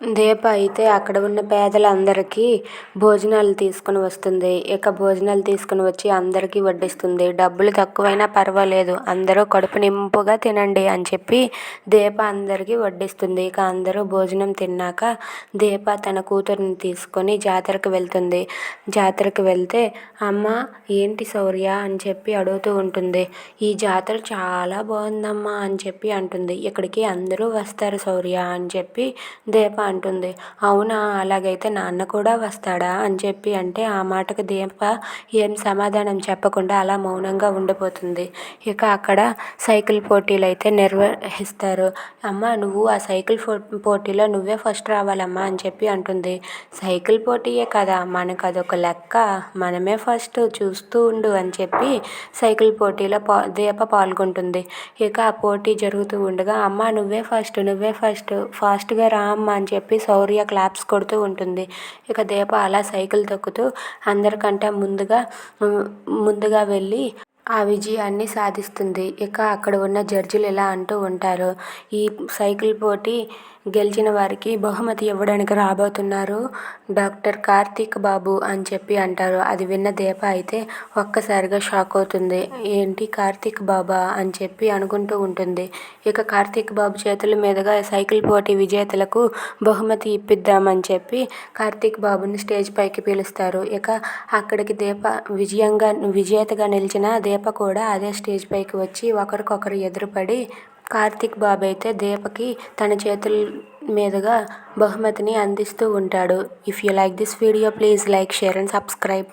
దీప అయితే అక్కడ ఉన్న పేదలందరికీ భోజనాలు తీసుకొని వస్తుంది. భోజనాలు తీసుకొని వచ్చి అందరికీ వడ్డిస్తుంది. డబ్బులు తక్కువైనా పర్వాలేదు, అందరూ కడుపు నింపుగా తినండి అని చెప్పి దీప అందరికీ వడ్డిస్తుంది. అందరూ భోజనం తిన్నాక దీప తన కూతురిని తీసుకొని జాతరకు వెళ్తుంది. జాతరకు వెళ్తే అమ్మ ఏంటి శౌర్య అని చెప్పి అడుగుతూ ఉంటుంది. ఈ జాతర చాలా బాగుందమ్మా అని చెప్పి అంటుంది. ఇక్కడికి అందరూ వస్తారు శౌర్య అని చెప్పి దీప అంటుంది. అవునా, అలాగైతే నాన్న కూడా వస్తాడా అని చెప్పి అంటే ఆ మాటకు దీప ఏం సమాధానం చెప్పకుండా అలా మౌనంగా ఉండిపోతుంది. అక్కడ సైకిల్ పోటీలు అయితే నిర్వహిస్తారు. అమ్మ నువ్వు ఆ సైకిల్ పోటీలో నువ్వే ఫస్ట్ రావాలమ్మా అని చెప్పి అంటుంది. సైకిల్ పోటీయే కదా, మనకు అదొక లెక్క, మనమే ఫస్ట్, చూస్తూ ఉండు అని చెప్పి సైకిల్ పోటీలో దీప పాల్గొంటుంది. ఆ పోటీ జరుగుతూ ఉండగా అమ్మ నువ్వే ఫస్ట్ ఫాస్ట్గా రా అమ్మ అని చెప్పి శౌర్య క్లాప్స్ కొడుతూ ఉంటుంది. దీప అలా సైకిల్ తొక్కుతూ అందరికంటే ముందుగా వెళ్ళి ఆ విజయాన్ని సాధిస్తుంది. అక్కడ ఉన్న జడ్జిలు ఇలా అంటూ ఉంటారు, ఈ సైకిల్ పోటీ గెలిచిన వారికి బహుమతి ఇవ్వడానికి రాబోతున్నారు డాక్టర్ కార్తీక్ బాబు అని చెప్పి అంటారు. అది విన్న దీప అయితే ఒక్కసారిగా షాక్ అవుతుంది. ఏంటి కార్తీక్ బాబా అని చెప్పి అనుకుంటూ ఉంటుంది. కార్తీక్ బాబు చేతుల మీదుగా సైకిల్ పోటీ విజేతలకు బహుమతి ఇప్పిద్దామని చెప్పి కార్తీక్ బాబుని స్టేజ్ పైకి పిలుస్తారు. అక్కడికి దీప విజేతగా నిలిచిన దీప కూడా అదే స్టేజ్ పైకి వచ్చి ఒకరికొకరు ఎదురుపడి కార్తీక్ బాబు అయితే దీపకి తన చేతుల మీదుగా బహుమతిని అందిస్తూ ఉంటాడు. If you like this video please like, share and subscribe.